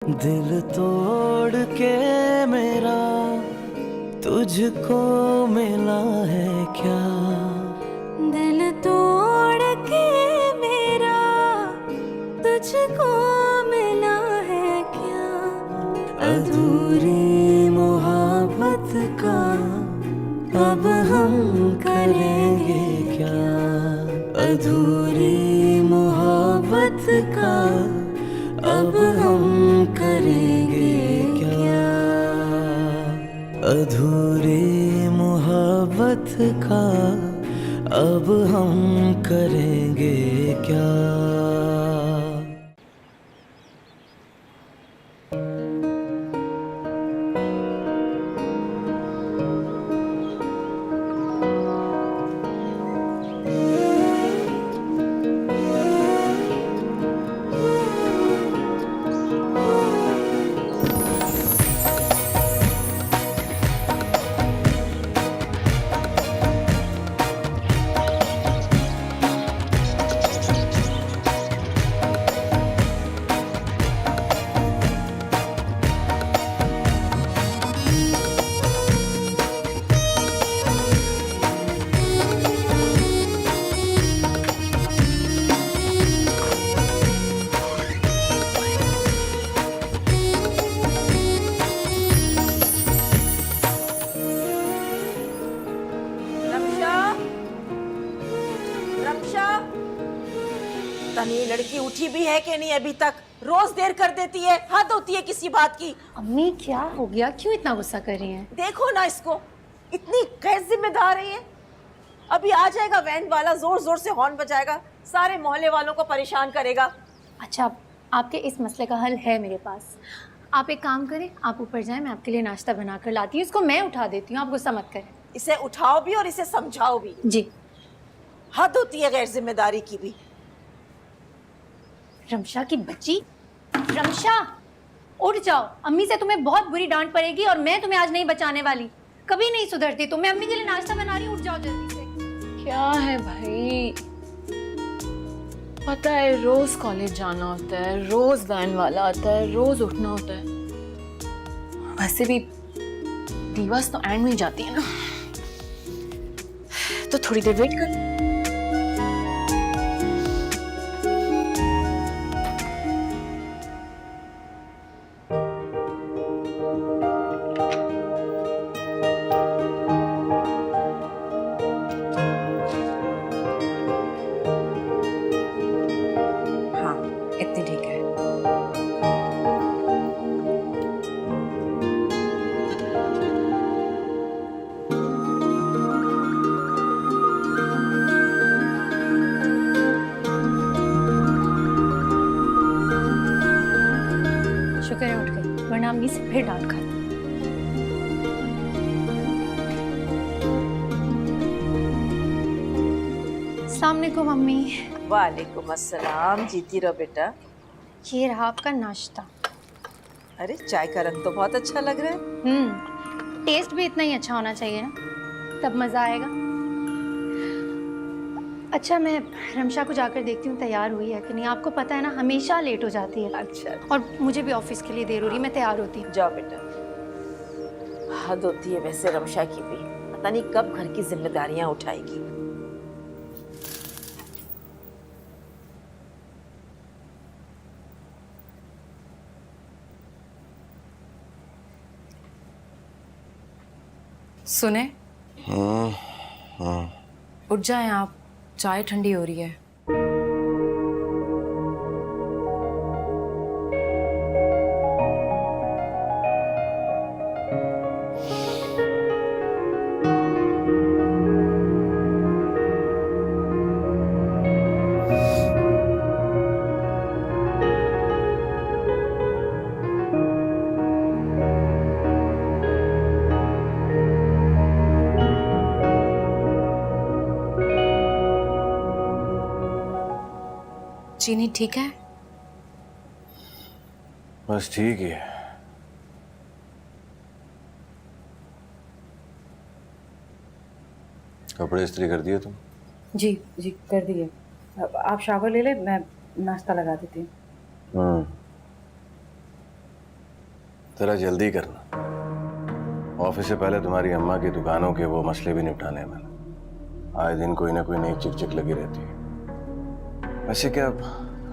दिल तोड़ के मेरा तुझको मिला है क्या। दिल तोड़ के मेरा तुझको मिला है क्या। अधूरी मोहब्बत का अब हम करेंगे क्या। अधूरी मोहब्बत का अब हम करेंगे क्या। अधूरी मोहब्बत का अब हम करेंगे क्या। रक्षा, रक्षा, तनी ये लड़की उठी भी है कि नहीं अभी तक? रोज देर कर देती है, हद होती है किसी बात की। अम्मी क्या हो गया, क्यों इतना गुस्सा कर रही हैं? देखो ना इसको, इतनी गैर जिम्मेदार है ये। अभी आ जाएगा वैन वाला, जोर जोर से हॉर्न बजाएगा, सारे मोहल्ले वालों को परेशान करेगा। अच्छा, आपके इस मसले का हल है मेरे पास। आप एक काम करें, आप ऊपर जाएं, मैं आपके लिए नाश्ता बना कर लाती हूँ। इसको मैं उठा देती हूँ, आप गुस्सा मत करें। इसे उठाओ भी और इसे समझाओ भी। जी। हद होती है गैर जिम्मेदारी की भी। रमशा की बच्ची, रमशा उठ जाओ। अम्मी से तुम्हें बहुत बुरी डांट पड़ेगी और मैं तुम्हें आज नहीं बचाने वाली। कभी नहीं सुधरती तुम। मैं अम्मी के लिए नाश्ता बना रही हूँ, उठ जाओ जल्दी से। क्या है भाई, पता है रोज कॉलेज जाना होता है, रोज वैन वाला आता है, रोज उठना होता है। वैसे भी दिवस तो एंड में ही जाती है ना, तो थोड़ी देर वेट कर। हाँ, इतनी ठीक है। शुक्र है उठ गई, वरना अम्मी से फिर डांट खाती। अस्सलाम वालेकुम अम्मी। वालेकुम अस्सलाम। जीती रहो बेटा। ये रहा आपका नाश्ता। अरे चाय का रंग तो बहुत अच्छा लग रहा है। टेस्ट भी इतना ही अच्छा होना चाहिए ना, तब मज़ा आएगा। अच्छा, मैं रमशा को जाकर देखती हूँ तैयार हुई है कि नहीं। आपको पता है ना, हमेशा लेट हो जाती है। अच्छा, और मुझे भी ऑफिस के लिए देर हो रही है, मैं तैयार होती हूँ। जाओ बेटा। हद होती है वैसे रमशा की भी, पता नहीं कब घर की जिम्मेदारियां उठाएगी। सुने, उठ जाएं आप, चाय ठंडी हो रही है। चीनी ठीक है? बस ठीक ही है। कपड़े इस्त्री कर दिए तुम? जी जी कर दिए। अब आप शावर ले ले, मैं नाश्ता लगा देती हूँ। जरा जल्दी करना। ऑफिस से पहले तुम्हारी अम्मा की दुकानों के वो मसले भी निपटाने हैं मैंने। आए दिन कोई ना कोई नई चिक चिक लगी रहती है। वैसे क्या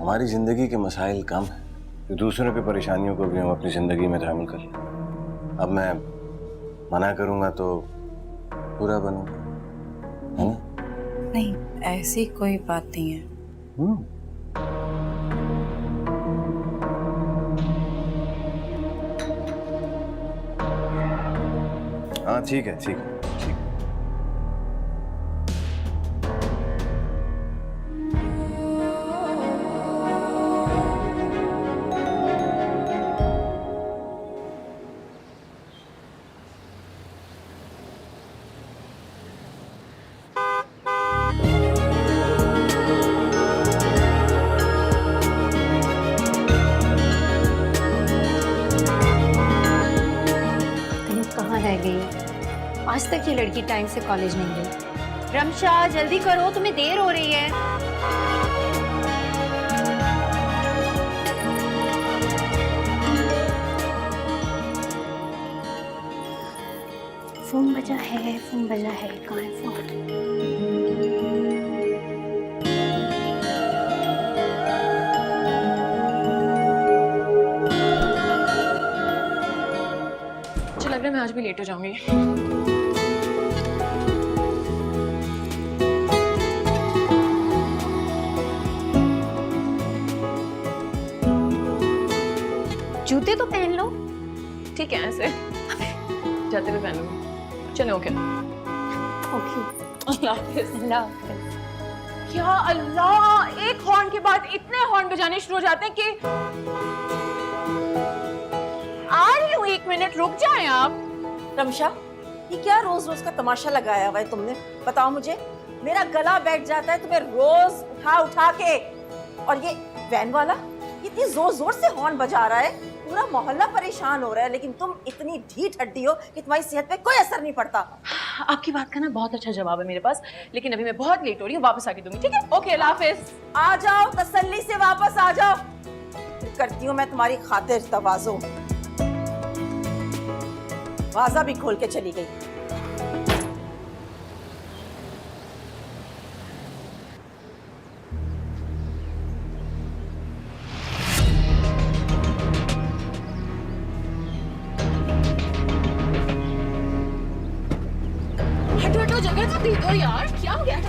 हमारी जिंदगी के मसाइल कम है कि दूसरों की परेशानियों को भी हम अपनी जिंदगी में शामिल कर लें। अब मैं मना करूंगा तो बुरा बनूंगा, है ना? नहीं, ऐसी कोई बात नहीं है। हाँ ठीक है, ठीक है, ठीक। कहाँ रह गई? आज तक ये लड़की टाइम से कॉलेज नहीं गई। रमशा जल्दी करो, तुम्हें देर हो रही है। फोन बजा है, फोन बजा है, कहाँ है फोन? मुझे लग रहा है मैं आज भी लेट हो जाऊंगी। जूते तो पहन लो। ठीक है, ऐसे जाते हुए पहनूंगी। चलो ओके। ओके, अल्लाह हाफिज़। अल्लाह हाफिज़। क्या अल्लाह, एक हॉर्न के बाद इतने हॉर्न बजाने शुरू हो जाते हैं कि आ रही हूँ, 1 मिनट रुक जाएं आप। रमशा, ये क्या रोज रोज का तमाशा लगाया हुआ है तुमने? बताओ मुझे। मेरा गला बैठ जाता है तुम्हें रोज उठा उठा के, और ये वैन वाला इतनी जोर जोर से हॉर्न बजा रहा है, पूरा मोहल्ला परेशान हो रहा है, लेकिन तुम इतनी ढीठ हड्डी हो कि तुम्हारी सेहत पे कोई असर नहीं पड़ता। आपकी बात का ना बहुत अच्छा जवाब है मेरे पास, लेकिन अभी मैं बहुत लेट हो रही हूँ, वापस आके दूंगी। ठीक है, ओके, अल्लाह हाफिज़। आ जाओ, तसल्ली से वापस आ जाओ। फिर करती हूँ मैं तुम्हारी खातिर तवाज़ो। वाजा भी खोल के चली गई। हटो हटो, जगह तो दे दो यार, क्या हो गया?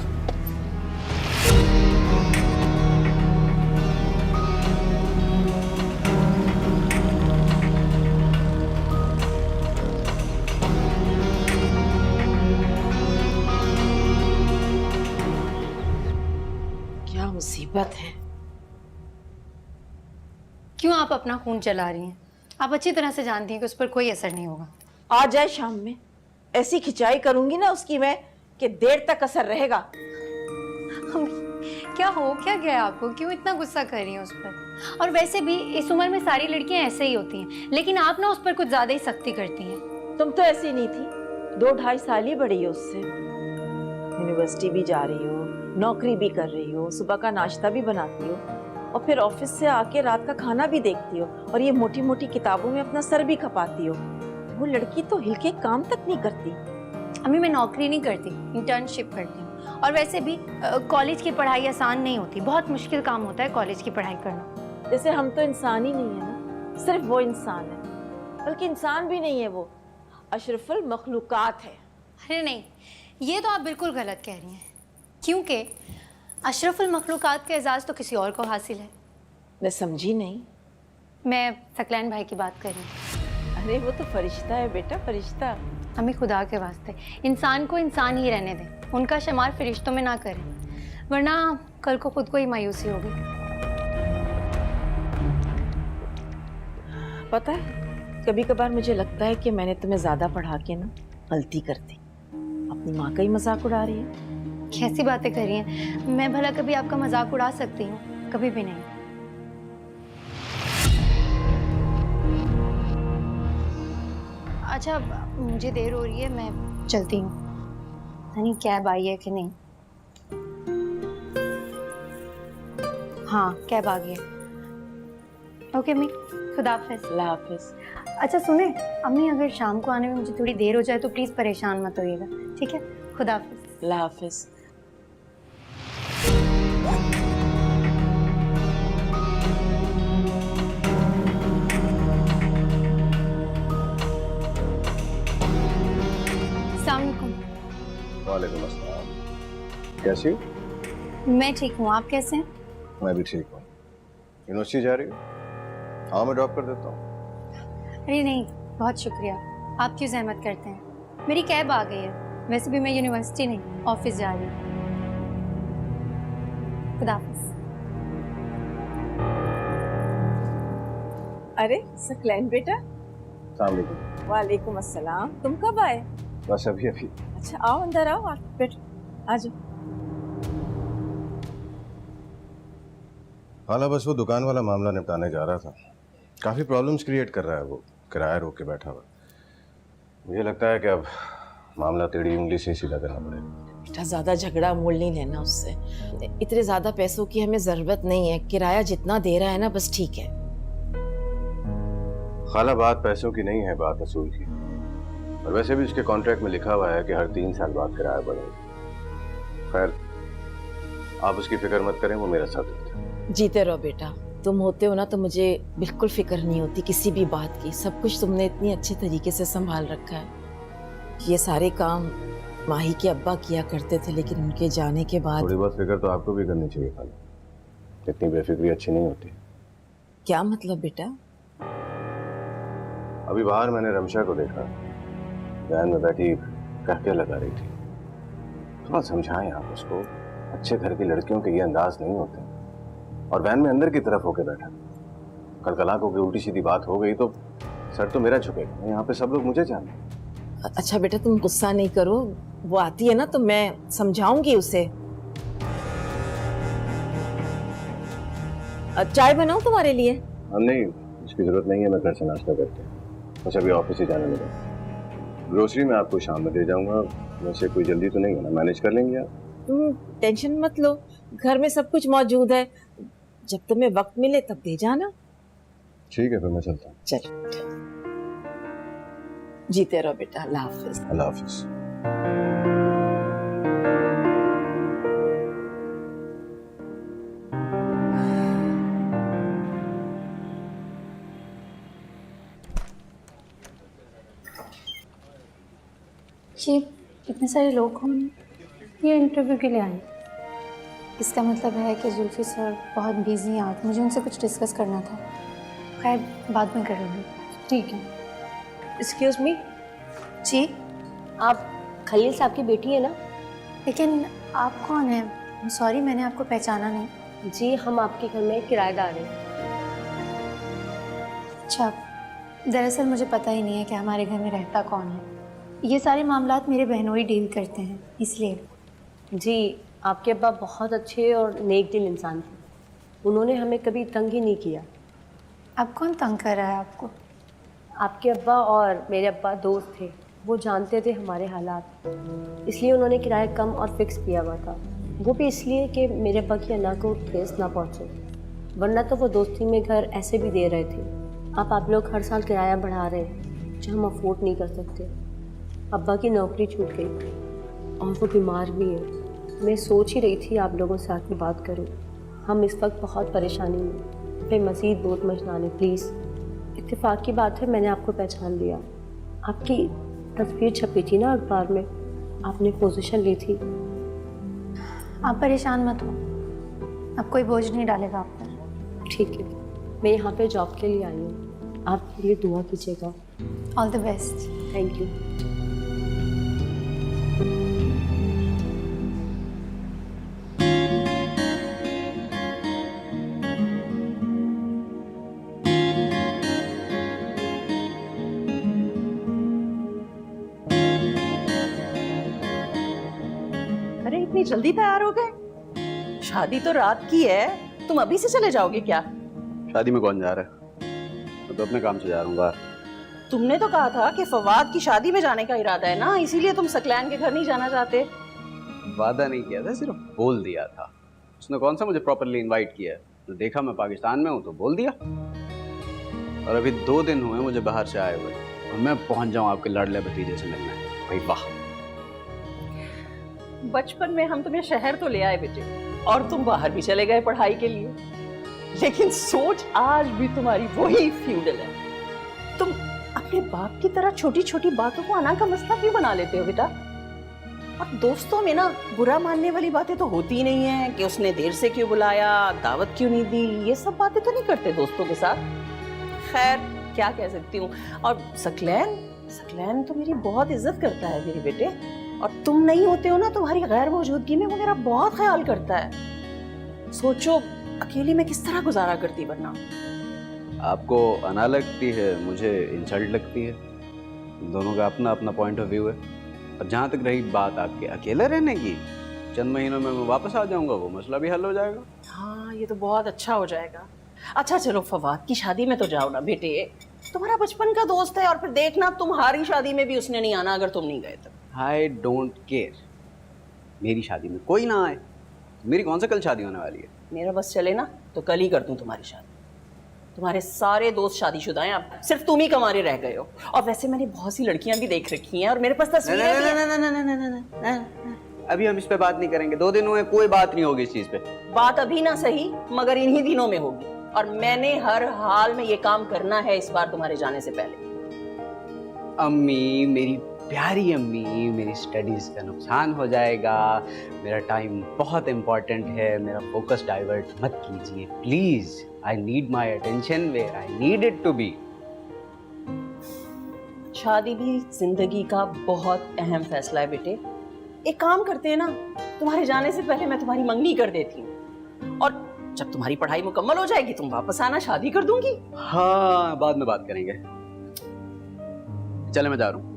क्या मुसीबत है। क्यों आप अपना खून चला रही हैं? आप अच्छी तरह से जानती हैं कि उस पर कोई असर नहीं होगा। आ जाए शाम में, ऐसी खिंचाई करूंगी ना उसकी मैं कि देर तक असर रहेगा। क्या हो क्या गया आपको? क्यों इतना गुस्सा कर रही हैं उस पर? और वैसे भी इस उम्र में सारी लड़कियां ऐसे ही होती हैं, लेकिन आप ना उस पर कुछ ज्यादा ही सख्ती करती हैं। तुम तो ऐसी नहीं थी, 2-2.5 साल ही बड़ी हो उससे। यूनिवर्सिटी भी जा रही हो, नौकरी भी कर रही हो, सुबह का नाश्ता भी बनाती हो, और फिर ऑफिस से आके रात का खाना भी देखती हो, और ये मोटी मोटी किताबों में अपना सर भी खपाती हो। वो लड़की तो हिल के काम तक नहीं करती। अम्मी, मैं नौकरी नहीं करती, इंटर्नशिप करती हूँ। और वैसे भी कॉलेज की पढ़ाई आसान नहीं होती, बहुत मुश्किल काम होता है कॉलेज की पढ़ाई करना। जैसे हम तो इंसान ही नहीं है ना, सिर्फ वो इंसान है, बल्कि इंसान भी नहीं है, वो अशरफुल मखलूकात है। अरे नहीं, ये तो आप बिल्कुल गलत कह रही हैं, क्योंकि अशरफुल मखलूकात का एजाज़ तो किसी और को हासिल है। मैं समझी नहीं। मैं सकलैन भाई की बात कर रही हूँ। अरे वो तो फरिश्ता है बेटा, फरिश्ता। हमें खुदा के वास्ते इंसान को इंसान ही रहने दें, उनका शुमार फरिश्तों में ना करें, वरना कल को खुद को ही मायूसी होगी। पता है, कभी कभार मुझे लगता है कि मैंने तुम्हें ज्यादा पढ़ा के ना गलती कर दी। अपनी माँ का ही मजाक उड़ा रही है। कैसी बातें कर रही हैं? मैं भला कभी आपका मजाक उड़ा सकती हूँ? कभी भी नहीं। अच्छा, मुझे देर हो रही है, मैं चलती हूँ। पता नहीं कैब आई है कि नहीं। हाँ, कैब आ गई है। ओके मी, खुदाफिज। अल्लाह हाफिज। अच्छा सुने, अम्मी अगर शाम को आने में मुझे थोड़ी देर हो जाए तो प्लीज़ परेशान मत होइएगा, ठीक है? खुदाफिज। अल्लाह हाफिज। अस्सलाम वालेकुम। वालेकुम अस्सलाम। कैसी हो? मैं ठीक हूँ, आप कैसे हैं? मैं भी ठीक हूँ। यूनिवर्सिटी जा रही हो? हाँ, मैं ड्रॉप कर देता हूँ। अरे नहीं, बहुत शुक्रिया, आप क्यों जहमत करते हैं? मेरी कैब आ गई है। वैसे भी मैं यूनिवर्सिटी नहीं, ऑफिस जा रही हूँ। खुदाफिज। अरे सकलैन बेटा। अस्सलाम वालेकुम। वालेकुम अस्सलाम। तुम कब आए? बस अभी अभी। अच्छा आओ, अंदर आओ, आप बैठो, आ जाओ। हाला बस वो दुकान वाला मामला निपटाने जा रहा था। काफी प्रॉब्लम्स क्रिएट कर रहा है वो, किराया रोक के बैठा हुआ। मुझे लगता है कि अब मामला टेढ़ी उंगली से सीधा करना पड़ेगा। बेटा ज्यादा झगड़ा मोल नहीं लेना उससे। इतने ज्यादा पैसों की हमें जरूरत नहीं है, किराया जितना दे रहा है ना बस ठीक है। खाला बात पैसों की नहीं है, बात असूल की। और वैसे भी उसके कॉन्ट्रैक्ट में लिखा हुआ है कि हर 3 साल बाद किराया बढ़ेगा। खैर आप उसकी फिक्र मत करें, वो मेरा साथ देता है। जीते रहो बेटा, तुम होते हो ना तो मुझे बिल्कुल फिक्र नहीं होती किसी भी बात की। सब कुछ तुमने इतनी अच्छे तरीके से संभाल रखा है। ये सारे काम माही के अब्बा किया करते थे, लेकिन उनके जाने के बाद। थोड़ी बहुत फिक्र तो आपको भी करनी चाहिए खाला, इतनी बेफिक्री अच्छी नहीं होती। क्या मतलब बेटा? अभी बाहर मैंने रमशा को देखा, वैन में बैठी कहके लगा रही थी। थोड़ा समझाएं आप उसको, अच्छे घर की लड़कियों के ये अंदाज नहीं होते। और वैन में अंदर की तरफ होके बैठा। कल कला को उल्टी सीधी बात हो गई तो सर तो मेरा झुकेगा, यहाँ पे सब लोग मुझे जानते। अच्छा बेटा तुम गुस्सा नहीं करो, वो आती है ना तो मैं समझाऊंगी उसे। चाय बनाऊं तुम्हारे लिए? हम नहीं, इसकी जरूरत नहीं है, मैं घर से नाश्ता करके बस अभी ऑफिस ही जाने लगा। ग्रोसरी में आपको शाम में दे जाऊंगा, वैसे कोई जल्दी तो नहीं है ना, मैनेज कर लेंगे आप? तुम टेंशन मत लो, घर में सब कुछ मौजूद है। जब तुम्हें वक्त मिले तब दे जाना। ठीक है फिर मैं चलता हूँ। चल जीते रहो बेटा, अल्लाह हाफिज। अल्लाह हाफिज। जी इतने सारे लोग हैं, ये इंटरव्यू के लिए आए। इसका मतलब है कि जुल्फी सर बहुत बिजी हैं और मुझे उनसे कुछ डिस्कस करना था। खैर बाद में कर लूँगी। ठीक है। एक्सक्यूज मी, जी आप खलील साहब की बेटी है ना? लेकिन आप कौन हैं? सॉरी मैंने आपको पहचाना नहीं। जी हम आपके घर में किराएदार हैं। अच्छा, दरअसल मुझे पता ही नहीं है कि हमारे घर में रहता कौन है। ये सारे मामलात मेरे बहनोई डील करते हैं, इसलिए। जी आपके अब्बा बहुत अच्छे और नेक दिल इंसान थे, उन्होंने हमें कभी तंग ही नहीं किया। अब कौन तंग कर रहा है आपको? आपके अब्बा और मेरे अब्बा दोस्त थे, वो जानते थे हमारे हालात, इसलिए उन्होंने किराया कम और फिक्स किया हुआ था। वो भी इसलिए कि मेरे अब्बा की अना को ठेस ना पहुँचे, वरना तो वो दोस्ती में घर ऐसे भी दे रहे थे। अब आप लोग हर साल किराया बढ़ा रहे हैं जो हम अफोर्ड नहीं कर सकते। अब्बा की नौकरी छूट गई और वो बीमार भी है। मैं सोच ही रही थी आप लोगों से आके बात करूं। हम इस वक्त बहुत परेशानी में, पे मज़ीद बोझ मत डालें प्लीज़। इत्तेफाक की बात है, मैंने आपको पहचान लिया। आपकी तस्वीर छपी थी ना अखबार में, आपने पोजीशन ली थी। आप परेशान मत हो, अब कोई बोझ नहीं डालेगा आप पर। ठीक है, मैं यहाँ पे जॉब के लिए आई हूँ, आप मेरे लिए दुआ कीजिएगा। All the best. Thank you. अरे इतनी जल्दी तैयार हो गए? शादी तो रात की है, तुम अभी से चले जाओगे क्या? शादी में कौन जा रहा है? मैं तो अपने काम से जा रहा हूँ बाहर। तुमने तो कहा था कि फवाद की शादी में जाने का इरादा है ना, इसीलिए तुम सकलैन के घर नहीं जाना चाहते। वादा नहीं किया था, सिर्फ बोल दिया था। उसने कौन सा मुझे प्रॉपरली इनवाइट किया है? तो देखा मैं पाकिस्तान में हूँ तो बोल दिया। और अभी 2 दिन हुए मुझे बाहर से आए हुए और मैं पहुंच जाऊं आपके लाडले भतीजे से मिलने। भाई वाह। बचपन में हम तुम्हें शहर तो ले आए बेटे और तुम बाहर भी चले गए पढ़ाई के लिए, लेकिन सोच आज भी तुम्हारी वही फ्यूडल है। तुम अपने बाप की तरह छोटी छोटी बातों को अना का मसला क्यों बना लेते हो बेटा? और दोस्तों में ना बुरा मानने वाली बातें तो होती ही नहीं है कि उसने देर से क्यों बुलाया, दावत क्यों नहीं दी, ये सब बातें तो नहीं करते दोस्तों के साथ। खैर क्या कह सकती हूँ। और सकलैन तो मेरी बहुत इज्जत करता है मेरे बेटे, और तुम नहीं होते हो ना, तुम्हारी गैर मौजूदगी में वो मेरा बहुत ख्याल करता है। सोचो अकेली में किस तरह गुजारा करती वरना। आपको अना लगती है, मुझे इंसल्ट लगती है। दोनों का अपना अपना पॉइंट ऑफ व्यू है। और जहाँ तक रही बात आपके अकेले रहने की, चंद महीनों में मैं वापस आ जाऊंगा, वो मसला भी हल हो जाएगा। हाँ ये तो बहुत अच्छा हो जाएगा। अच्छा चलो फवाद की शादी में तो जाओ ना बेटे, तुम्हारा बचपन का दोस्त है, और फिर देखना तुम्हारी शादी में भी उसने नहीं आना अगर तुम नहीं गए तो। आई डोंट केयर, मेरी शादी में कोई ना आए। मेरी कौन सा कल शादी होने वाली है? मेरा बस चले ना तो कल ही कर दूं तुम्हारी शादी। तुम्हारे सारे दोस्त शादीशुदा हैं, अब सिर्फ तुम ही कमारे रह गए हो। और वैसे मैंने बहुत सी लड़कियां भी देख रखी हैं और मेरे पास तस्वीरें भी हैं। अभी हम इस पे बात नहीं करेंगे। 2 दिन हुए, कोई बात नहीं होगी इस चीज पे। बात अभी ना सही मगर इन्हीं दिनों में होगी, और मैंने हर हाल में ये काम करना है इस बार तुम्हारे जाने से पहले। अम्मी, मेरी प्यारी अम्मी, मेरी स्टडीज का नुकसान हो जाएगा। मेरा टाइम बहुत इंपॉर्टेंट है, मेरा फोकस डाइवर्ट मत कीजिए please. I need my attention where I need it to be. शादी भी जिंदगी का बहुत अहम फैसला है बेटे। एक काम करते हैं ना, तुम्हारे जाने से पहले मैं तुम्हारी मंगनी कर देती हूँ, और जब तुम्हारी पढ़ाई मुकम्मल हो जाएगी तुम वापस आना, शादी कर दूंगी। हाँ बाद में बात करेंगे। चले मैं जा रहा हूँ।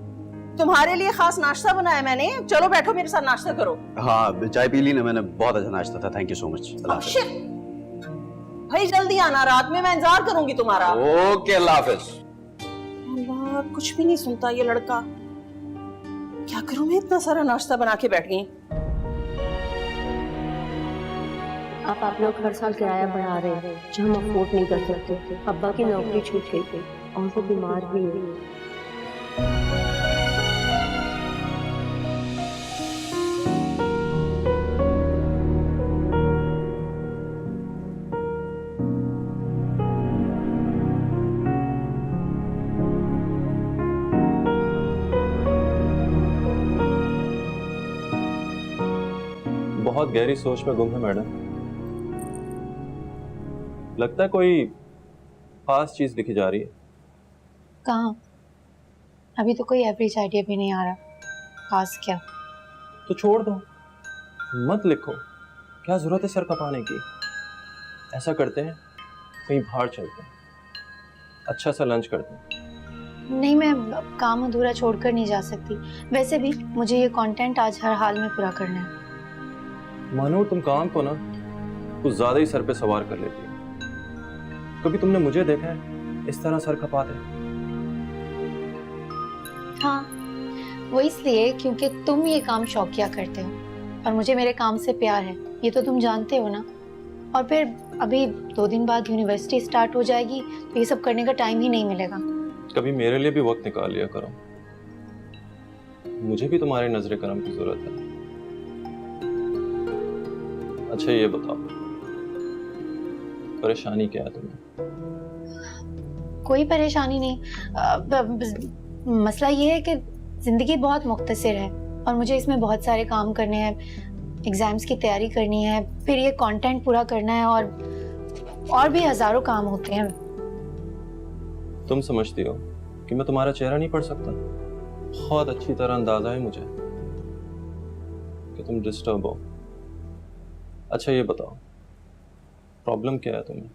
तुम्हारे लिए खास नाश्ता बनाया मैंने, चलो बैठो मेरे साथ नाश्ता करो। हाँ चाय पी ली ना मैंने, बहुत अच्छा नाश्ता था। Thank you so much. भाई जल्दी आना, रात में मैं इंतजार करूंगी तुम्हारा। ओके अल्लाह हाफिज। अल्लाह कुछ भी नहीं सुनता ये लड़का। क्या करूं मैं, इतना सारा नाश्ता बना के बैठ गई। आप लोग हर साल किराया बढ़ा रहे हैं जो हम अफोर्ड नहीं कर सकते। अब्बा की नौकरी छूट गई थी और वो बीमार भी है। बहुत गहरी सोच में गुम है मैडम। लगता है कोई खास चीज लिखी जा रही है। कहाँ? अभी तो कोई एवरेज आइडिया भी नहीं आ रहा। खास क्या? तो छोड़ दो, मत लिखो। क्या जरूरत है सर खपाने की। ऐसा करते हैं कहीं बाहर चलते हैं, अच्छा सा लंच करते हैं। नहीं, मैं काम अधूरा छोड़कर नहीं जा सकती। वैसे भी मुझे ये कंटेंट आज हर हाल में पूरा करना है। मानो तुम काम को ना कुछ ज्यादा ही सर पे सवार कर लेती हो। कभी तुमने मुझे देखा है इस तरह सर खपाते? हाँ, वो इसलिए क्योंकि तुम ये काम शौकिया करते हो और मुझे मेरे काम से प्यार है, ये तो तुम जानते हो ना। और फिर अभी 2 दिन बाद यूनिवर्सिटी स्टार्ट हो जाएगी तो ये सब करने का टाइम ही नहीं मिलेगा। कभी मेरे लिए भी वक्त निकाल लिया करो। मुझे भी तुम्हारे नजर करम की जरूरत है। अच्छा ये बताओ, परेशानी क्या है तुम्हें? कोई परेशानी नहीं। मसला ये है कि जिंदगी बहुत मुख्तसर है और मुझे इसमें बहुत सारे काम करने हैं। एग्जाम्स की तैयारी करनी है, फिर ये कंटेंट पूरा करना है, और भी हजारों काम होते हैं। तुम समझती हो कि मैं तुम्हारा चेहरा नहीं पढ़ सकता? बहुत अच्छी तरह अंदाजा है मुझे कि तुम डिस्टर्ब हो। अच्छा ये बताओ, प्रॉब्लम क्या है तुम्हें?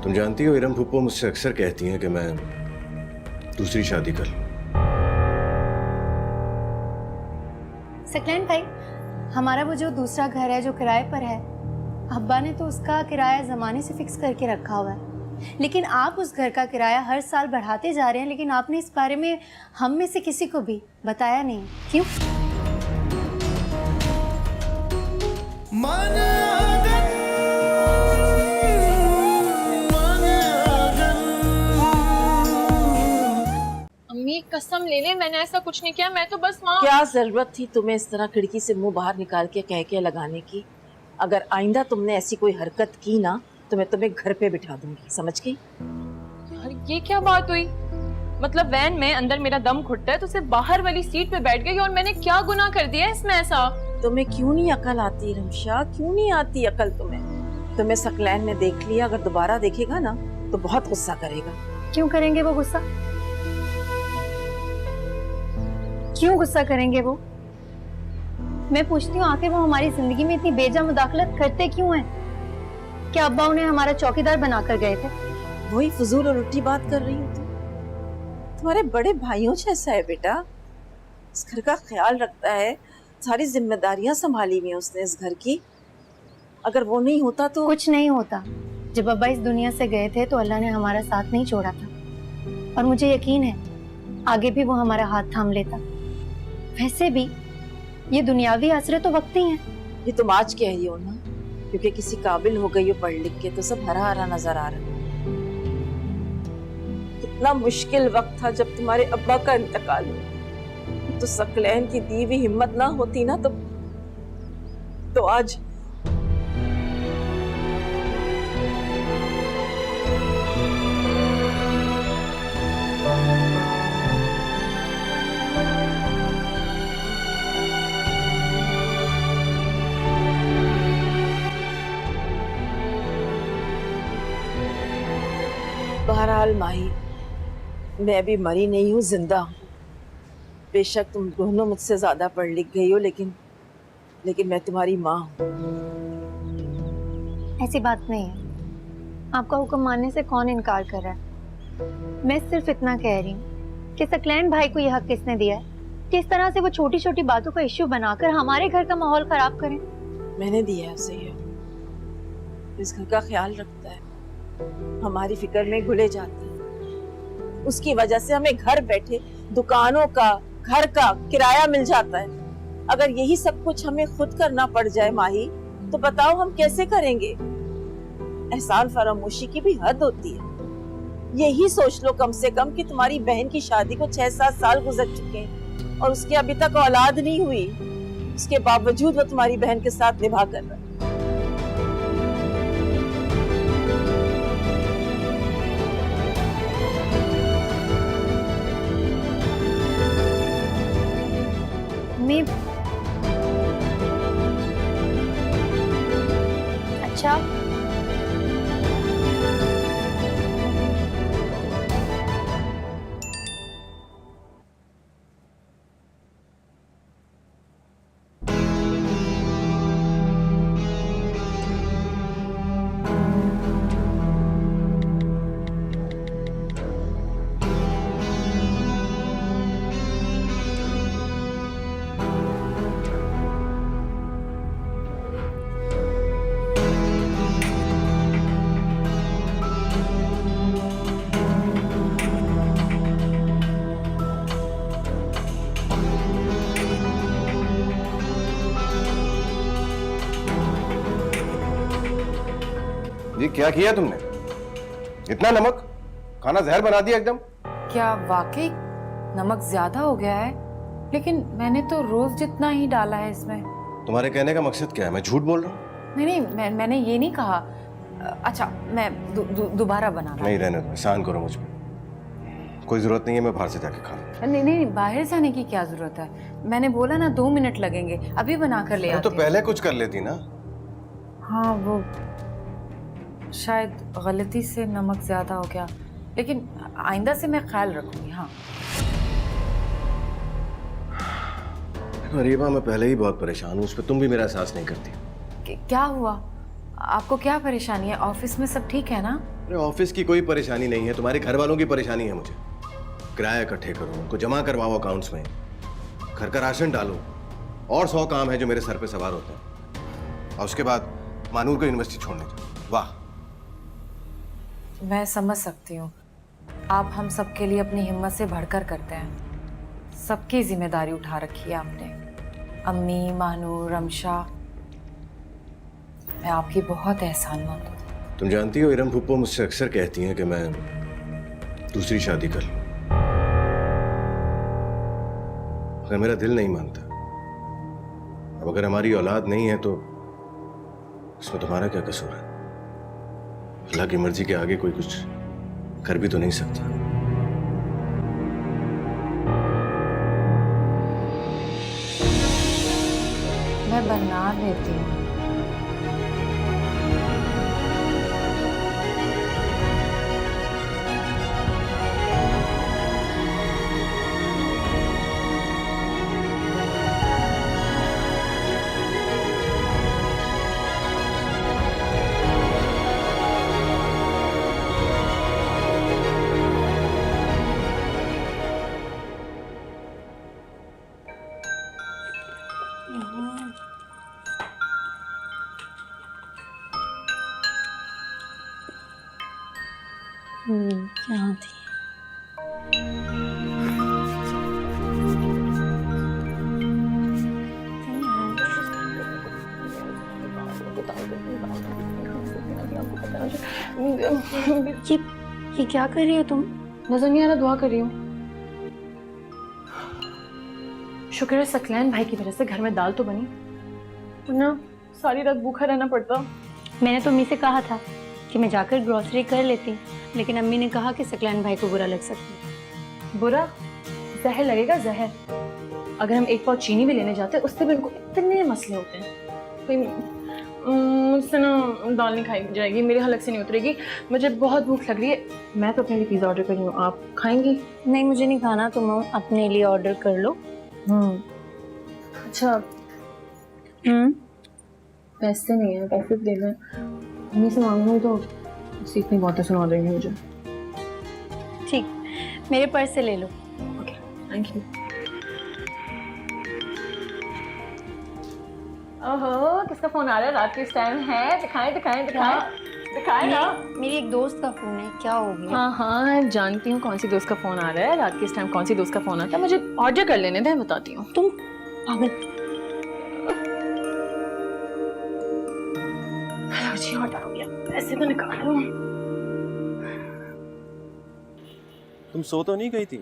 तुम जानती हो इरम फूफो मुझसे अक्सर कहती हैं कि मैं दूसरी शादी कर लूं। सकलैन भाई, हमारा वो जो दूसरा घर है जो किराए पर है, अब्बा ने तो उसका किराया ज़माने से फिक्स करके रखा हुआ है। लेकिन आप उस घर का किराया हर साल बढ़ाते जा रहे हैं, लेकिन आपने इस बारे में हम में से किसी को भी बताया नहीं। क्यों? कदम ले ले, मैंने ऐसा कुछ नहीं किया, मैं तो बस माँ। क्या जरूरत थी तुम्हें इस तरह खिड़की से मुंह बाहर निकाल के कह के लगाने की? अगर आइंदा तुमने ऐसी कोई हरकत की ना तो मैं तुम्हें घर पे बिठा दूंगी, समझ गई? यार ये क्या बात हुई? मतलब वैन में अंदर मेरा दम घुटता है तो सिर्फ बाहर वाली सीट पे बैठ गई, और मैंने क्या गुनाह कर दिया है इसमें ऐसा? तुम्हें क्यों नहीं अकल आती रमशा, क्यों नहीं आती अकल तुम्हें सकलैन ने देख लिया, अगर दोबारा देखेगा ना तो बहुत गुस्सा करेगा। क्यों करेंगे वो गुस्सा? क्यों गुस्सा करेंगे वो? मैं पूछती हूँ, आखिर वो हमारी जिंदगी में इतनी बेजा मुदाखलत करते क्यों हैं? क्या अब्बा उन्हें हमारा चौकीदार बनाकर गए थे? वही फजूल और उल्टी बात कर रही हो तुम। तुम्हारे बड़े भाइयों जैसा है बेटा, इस घर का ख्याल रखता है, सारी जिम्मेदारियां संभाली हुई है उसने इस घर की। अगर वो नहीं होता तो कुछ नहीं होता। जब अब्बा इस दुनिया से गए थे तो अल्लाह ने हमारा साथ नहीं छोड़ा था, और मुझे यकीन है आगे भी वो हमारा हाथ थाम लेता। वैसे भी ये दुनियावी आसरे तो वक्त ही हैं। ये तुम आज कह रही हो ना क्योंकि किसी काबिल हो गई हो पढ़ लिख के, तो सब हरा हरा नजर आ रहा है। कितना मुश्किल वक्त था जब तुम्हारे अब्बा का इंतकाल हुआ, तो सकलैन की दी हुई हिम्मत ना होती ना तो आज बहरहाल माही, मैं अभी मरी नहीं हूँ, जिंदा हूँ। बेशक तुम दोनों मुझसे ज्यादा पढ़ लिख गई हो, लेकिन मैं तुम्हारी माँ हूँ। ऐसी बात नहीं है। आपका हुक्म मानने से कौन इनकार कर रहा है? मैं सिर्फ इतना कह रही हूँ कि सकलैन भाई को यह हक किसने दिया है कि इस तरह से वो छोटी छोटी बातों का इश्यू बनाकर हमारे घर का माहौल खराब करें? मैंने दिया है उसे, इस घर का ख्याल रखता है, हमारी फिक्र में घुले जाते हैं। उसकी वजह से हमें घर बैठे दुकानों का, घर का किराया मिल जाता है। अगर यही सब कुछ हमें खुद करना पड़ जाए माही, तो बताओ हम कैसे करेंगे? एहसान फरामोशी की भी हद होती है। यही सोच लो कम से कम कि तुम्हारी बहन की शादी को 6-7 साल गुजर चुके हैं और उसकी अभी तक औलाद नहीं हुई, उसके बावजूद वो तुम्हारी बहन के साथ निभा कर रहा है। अच्छा, ये क्या किया तुमने? इतना नमक? खाना जहर बना दिया एकदम। क्या वाकई नमक ज्यादा हो गया है? लेकिन मैंने तो रोज जितना ही डाला है इसमें। तुम्हारे कहने का मकसद क्या है? मैं झूठ बोल रहा हूँ? नहीं, मैंने ये नहीं कहा। अच्छा, मैं दोबारा बना नहीं, रहने दो, एहसान करो मुझ पर। कोई जरूरत नहीं है, मैं बाहर से जाके खा लूं। नहीं, बाहर जाने की क्या जरूरत है? मैंने बोला ना 2 मिनट लगेंगे, अभी बना कर ले आते तो हैं। पहले कुछ कर लेती ना। हाँ, वो शायद गलती से नमक ज्यादा हो गया, लेकिन आइंदा से मैं ख्याल रखूंगी। हाँ अरीबा, मैं पहले ही बहुत परेशान हूँ, उस पर तुम भी मेरा एहसास नहीं करती। क्या हुआ? आपको क्या परेशानी है? ऑफिस में सब ठीक है ना? अरे ऑफिस की कोई परेशानी नहीं है, तुम्हारे घर वालों की परेशानी है। मुझे किराया इकट्ठे करो, उनको जमा करवाओ अकाउंट्स में, घर का राशन डालो, और 100 काम है जो मेरे सर पे सवार होते हैं। और उसके बाद मानूर को यूनिवर्सिटी छोड़ने जाओ। वाह, मैं समझ सकती हूँ, आप हम सबके लिए अपनी हिम्मत से बढ़कर करते हैं। सबकी जिम्मेदारी उठा रखी है आपने, अम्मी, मानूर, रमशा। मैं आपकी बहुत एहसानमंद हूँ। तुम जानती हो इरम फूप्पो मुझसे अक्सर कहती हैं कि मैं दूसरी शादी कर लूं। मगर मेरा दिल नहीं मानता। अब अगर हमारी औलाद नहीं है तो इसमें तुम्हारा क्या कसूर है? अल्लाह की मर्जी के आगे कोई कुछ कर भी तो नहीं सकता। मैं बना लेती हूँ। यहाँ थी। ये क्या कर रही हो तुम? नजर नहीं आ रहा, दुआ कर रही हूँ। शुक्र है सकलैन भाई की वजह से घर में दाल तो बनी, वरना सारी रात भूखा रहना पड़ता। मैंने तो अम्मी से कहा था कि मैं जाकर ग्रोसरी कर लेती, लेकिन अम्मी ने कहा कि सकलैन भाई को बुरा लग सकता है। बुरा? जहर लगेगा, जहर। अगर हम एक पाव चीनी भी लेने जाते हैं उससे भी उनको इतने मसले होते हैं। मुझसे ना दाल नहीं खाई जाएगी, मेरे हलक से नहीं उतरेगी। मुझे बहुत भूख लग रही है, मैं तो अपने लिए पिज़्ज़ा ऑर्डर कर रही हूँ। आप खाएंगी? नहीं, मुझे नहीं खाना, तुम अपने लिए ऑर्डर कर लो। अच्छा। पैसे नहीं है, पैसे दे दें। मम्मी से मांगूँ तो इतनी बातें सुना देंगे मुझे। ठीक, मेरे पर्स से ले लो। Okay, thank you. ओहो, किसका फोन आ रहा है रात के इस टाइम है? दिखाएं दिखाएं दिखाएं दिखाएं ना। मेरी एक दोस्त का फोन है, क्या हो गया? हाँ हाँ, जानती हूँ कौन सी दोस्त का फोन आ रहा है। रात के इस टाइम कौन सी दोस्त का फोन आता है, मुझे ऑर्डर कर लेने दें, बताती हूँ। तुम पागल। जी ऑर्डर हो गया, पैसे तो निकालो। तुम सो तो नहीं गई थी?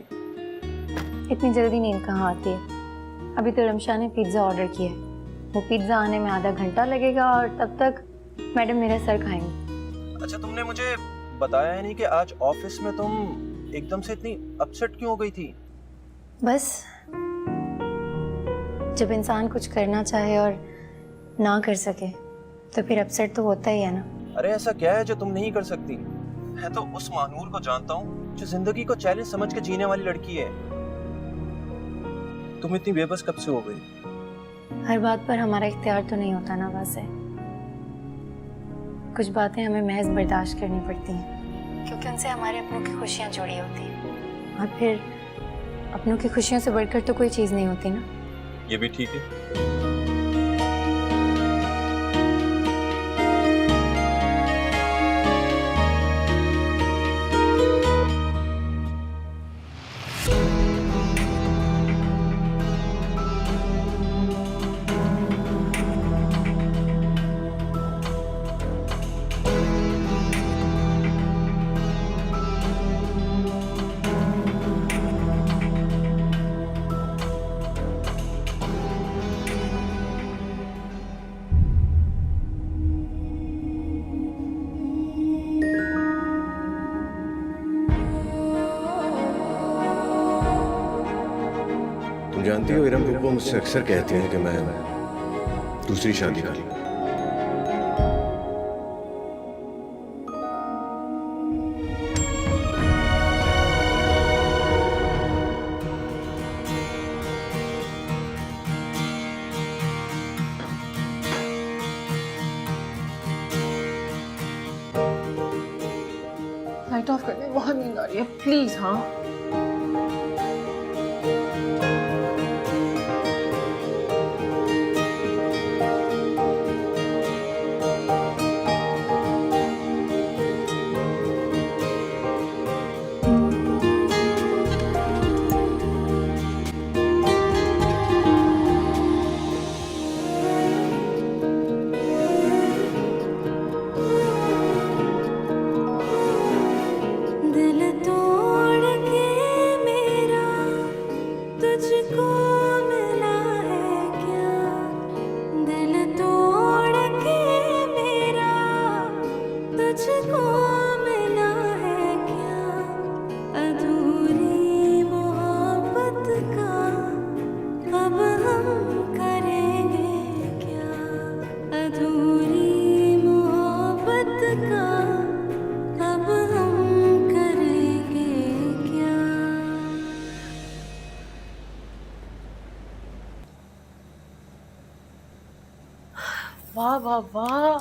इतनी जल्दी नींद कहाँ आती है? अभी तो रमशा ने पिज्ज़ा ऑर्डर किया है, वो पिज्ज़ा आने में आधा घंटा लगेगा और तब तक मैडम मेरा सर खाएंगे। अच्छा, तुमने मुझे बताया ही नहीं कि आज ऑफिस में तुम एकदम से इतनी अपसेट क्यों हो गई थी? बस जब इंसान कुछ करना चाहे और ना कर सके तो फिर अपसेट तो होता ही है ना। अरे ऐसा क्या है जो तुम नहीं कर सकती? मैं तो उस मानूर को जानता हूँ जो जिंदगी को चैलेंज समझ के जीने वाली लड़की है। तुम इतनी बेबस कब से हो गई? हर बात पर हमारा इख्तियार तो नहीं होता ना वैसे। कुछ बातें हमें महज बर्दाश्त करनी पड़ती हैं क्योंकि उनसे हमारे अपनों की खुशियाँ जुड़ी होती हैं, और फिर अपनों की खुशियों से बढ़कर तो कोई चीज़ नहीं होती ना। ये भी ठीक है। तुम जानती हो इरम बुब्बो मुझसे अक्सर कहती हैं कि मैं दूसरी शादी कर लूं। लाइट ऑफ कर दे, बहुत नींद आ रही है प्लीज। हाँ दिल तोड़ के वाह,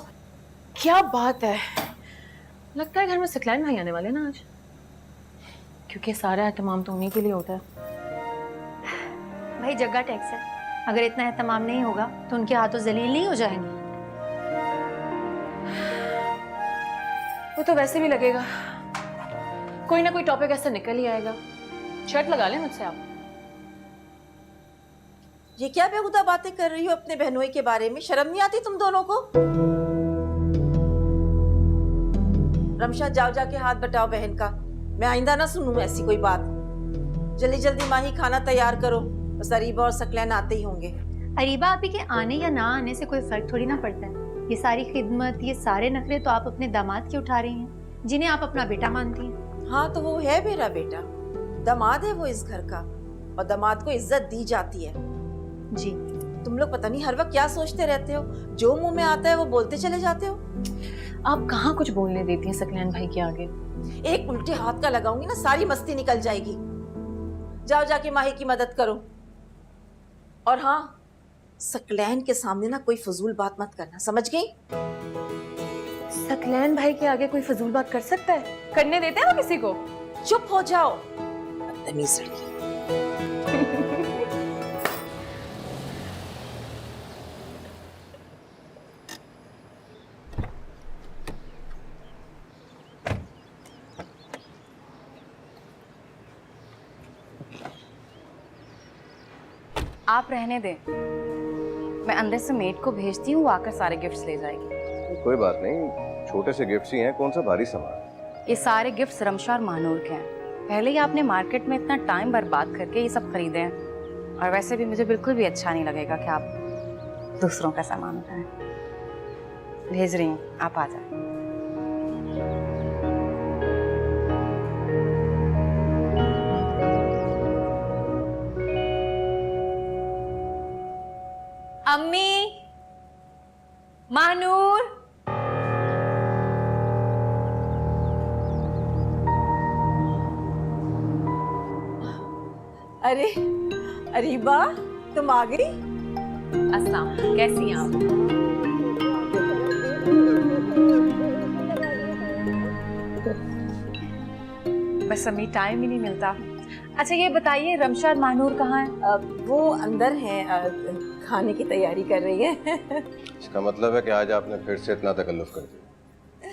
क्या बात है। लगता है घर में सकलैन भाई आने वाले हैं ना आज, क्योंकि सारा एहतमाम तो उन्हीं के लिए होता है। भाई जग्गा टैक्स है, अगर इतना एहतमाम नहीं होगा तो उनके हाथों जलील नहीं हो जाएंगे। वो तो वैसे भी लगेगा, कोई ना कोई टॉपिक ऐसा निकल ही आएगा। शर्ट लगा लें मुझसे आप। ये क्या बेहुदा बातें कर रही हो अपने बहनोई के बारे में? शर्म नहीं आती तुम दोनों को? रमशा जाओ जाके हाथ बटाओ बहन का, मैं आइंदा ना सुनूं ऐसी कोई बात। जल्दी जल्दी माही खाना तैयार करो, बस अरीबा और सकलैन आते ही होंगे। अरीबा आपी के आने या ना आने से कोई फर्क थोड़ी ना पड़ता है। ये सारी खिदमत, ये सारे नखरे तो आप अपने दामाद के उठा रही हैं, जिन्हें आप अपना बेटा मानती हैं। हाँ तो वो है मेरा बेटा, दामाद है वो इस घर का, और दामाद को इज्जत दी जाती है। जी तुम लोग पता नहीं हर वक्त क्या सोचते रहते हो, जो मुंह में आता है वो बोलते चले जाते हो। आप कहाँ कुछ बोलने देती हैं सकलैन भाई के आगे? एक उल्टे हाथ का लगाऊंगी ना, सारी मस्ती निकल जाएगी। जाओ जाके माही की मदद करो। और हाँ, सकलैन के सामने ना कोई फजूल बात मत करना, समझ गई? सकलैन भाई के आगे कोई फजूल बात कर सकता है? करने देते हैं वो किसी को? चुप हो जाओ, बदतमीज लड़की। आप रहने दें, मैं अंदर से मेड को भेजती हूँ, वो आकर सारे गिफ्ट्स ले जाएगी। कोई बात नहीं, छोटे से गिफ्ट्स ही हैं, कौन सा भारी सामान। ये सारे गिफ्ट्स रमशा और महानूर के हैं। पहले ही आपने मार्केट में इतना टाइम बर्बाद करके ये सब खरीदे हैं, और वैसे भी मुझे बिल्कुल भी अच्छा नहीं लगेगा कि आप दूसरों का सामान उठाएं। भेज रही हूँ, आप आ जाए। अम्मी, महानूर, अरे अरीबा, तुम आ गई? अस्सलाम, कैसी हैं आप? बस अम्मी टाइम ही नहीं मिलता। अच्छा ये बताइए, रमशा और महानूर कहाँ हैं? वो अंदर हैं, खाने की तैयारी कर रही है। इसका मतलब है कि आज आपने फिर से इतना तकल्लुफ कर दिया।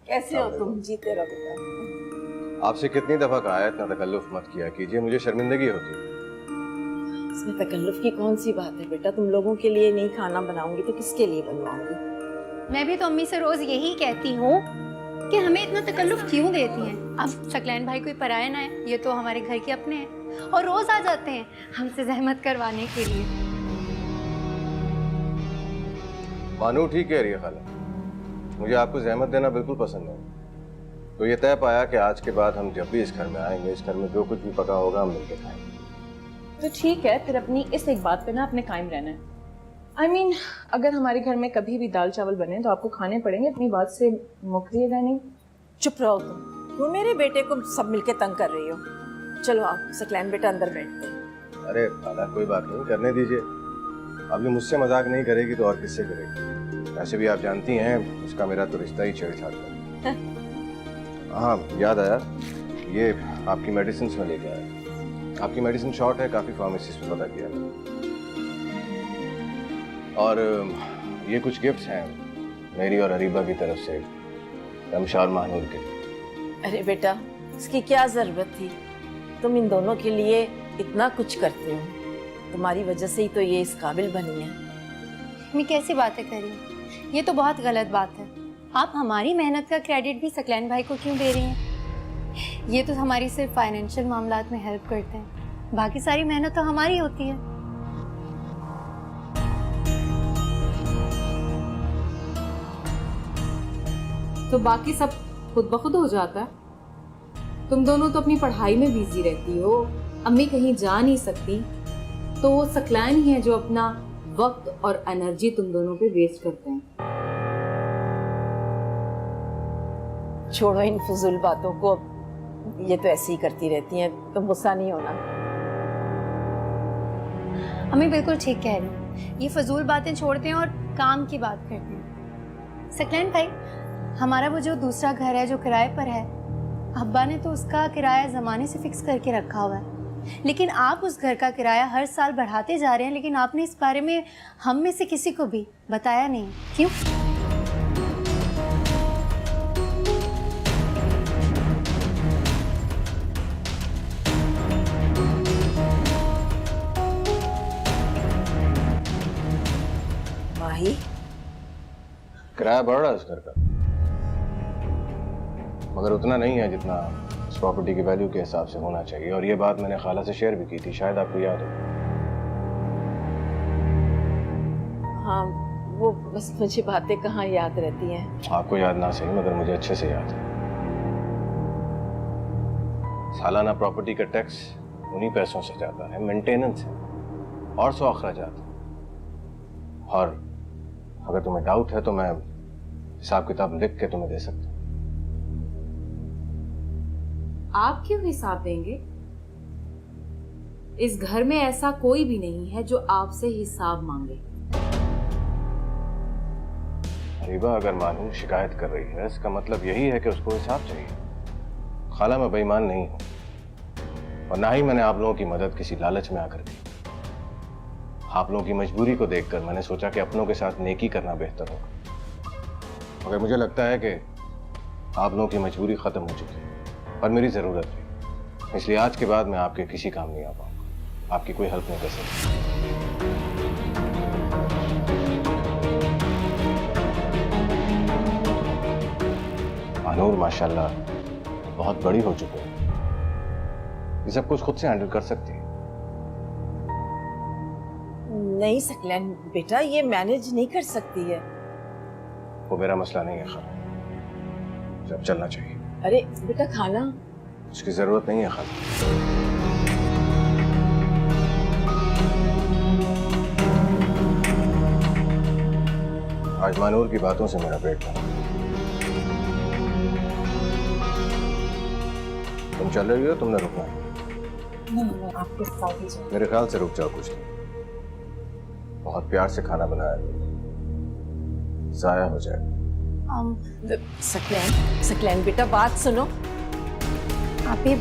कैसे हो तुम? जीते रहो बेटा। आपसे कितनी दफा कहा है इतना तकल्लुफ मत किया कीजिए, मुझे शर्मिंदगी होती है। इसमें तकल्लुफ की कौन सी बात है बेटा? तुम लोगों के लिए नहीं खाना बनाऊंगी तो किसके लिए बनवाऊंगी? मैं भी तो अम्मी से रोज यही कहती हूँ कि हमें इतना तकल्लुफ क्यों देती हैं। अब सकलैन भाई कोई पराया ना है, ये तो हमारे घर के अपने हैं, और रोज आ जाते हैं हमसे जहमत करवाने के लिए। मानू ठीक कह रही है खाला, मुझे आपको जहमत देना बिल्कुल पसंद नहीं। तो ये तय पाया कि आज के बाद हम जब भी इस घर में आएंगे, इस घर में जो कुछ भी पका होगा हम मिलकर खाएंगे। तो ठीक है, फिर अपनी इस एक बात पे ना अपने कायम रहना है। I mean, अगर हमारे घर में कभी भी दाल चावल बने तो आपको खाने पड़ेंगे, अपनी बात से मुकरिएगा नहीं। चुप रहो तुम, क्यों मेरे बेटे को सब मिलके तंग कर रही हो? चलो आप सकलैन बेटा अंदर बैठते हैं। अरे खाला कोई बात नहीं, करने दीजिए। अब ये मुझसे मजाक नहीं करेगी तो और किससे करेगी? वैसे भी आप जानती हैं उसका मेरा तो रिश्ता ही छेड़छाड़ है। हाँ याद आया, ये आपकी मेडिसिन में लेके आया। आपकी मेडिसिन शॉर्ट है, काफ़ी फार्मेसिस्ट में पता किया। और ये कुछ गिफ्ट्स हैं मेरी और अरीबा की तरफ से रमशा और महानूर के। अरे बेटा, इसकी क्या जरूरत थी? तुम इन दोनों के लिए इतना कुछ करते हो, तुम्हारी वजह से ही तो ये इस काबिल बनी है। मैं कैसी बातें कर रही हूँ? ये तो बहुत गलत बात है। आप हमारी मेहनत का क्रेडिट भी सकलैन भाई को क्यों दे रही हैं? ये तो हमारी सिर्फ फाइनेंशियल मामलात में हेल्प करते हैं, बाकी सारी मेहनत तो हमारी होती है। तो बाकी सब खुद ब खुद हो जाता है। तुम दोनों तो अपनी पढ़ाई में बिजी रहती हो, अम्मी कहीं जा नहीं सकती, तो वो सकलैन ही है जो अपना वक्त और एनर्जी तुम दोनों पे वेस्ट करते हैं। छोड़ो इन फजूल बातों को, ये तो ऐसे ही करती रहती हैं, तुम गुस्सा नहीं होना। अम्मी बिल्कुल ठीक कह रही हैं, ये फजूल बातें छोड़ते हैं और काम की बात करते हैं। सकलैन भाई, हमारा वो जो दूसरा घर है जो किराए पर है, अब्बा ने तो उसका किराया ज़माने से फिक्स करके रखा हुआ है, लेकिन आप उस घर का किराया हर साल बढ़ाते जा रहे हैं, लेकिन आपने इस बारे में हम में से किसी को भी बताया नहीं, क्यों? माही, किराया बढ़ रहा है इस घर का, मगर उतना नहीं है जितना इस प्रॉपर्टी की वैल्यू के हिसाब से होना चाहिए। और ये बात मैंने खाला से शेयर भी की थी, शायद आपको याद हो। हाँ वो बस मुझे बातें कहाँ याद रहती हैं। आपको याद ना सही मगर मुझे अच्छे से याद है। सालाना प्रॉपर्टी का टैक्स उन्हीं पैसों से जाता है, मेंटेनेंस है और 100 अखराजात है। और अगर तुम्हें डाउट है तो मैं हिसाब किताब लिख के तुम्हें दे सकता हूँ। आप क्यों हिसाब देंगे? इस घर में ऐसा कोई भी नहीं है जो आपसे हिसाब मांगे। अरीबा, अगर मानू शिकायत कर रही है इसका मतलब यही है कि उसको हिसाब चाहिए। खाला, मैं बेईमान नहीं हूं और ना ही मैंने आप लोगों की मदद किसी लालच में आकर की। आप लोगों की मजबूरी को देखकर मैंने सोचा कि अपनों के साथ नेकी करना बेहतर होगा। मगर मुझे लगता है कि आप लोगों की मजबूरी खत्म हो चुकी है और मेरी जरूरत है, इसलिए आज के बाद मैं आपके किसी काम नहीं आ पाऊंगा, आपकी कोई हेल्प नहीं कर सकता। अनूर माशाल्लाह बहुत बड़ी हो चुकी है, ये सब कुछ खुद से हैंडल कर सकती है। नहीं सकलैन बेटा, ये मैनेज नहीं कर सकती है। वो मेरा मसला नहीं है खाला, जब चलना चाहिए। अरे बेटा खाना, उसकी जरूरत नहीं है खाला। आज मानूर की बातों से मेरा पेट भरा। तुम चल रही हो, तुमने रुकना है। नहीं, आपके साथ ही चल। मेरे ख्याल से रुक जाओ कुछ दिन, बहुत प्यार से खाना बनाया है, जाया हो जाएगा। सकलैन बेटा बात सुनो। आप ही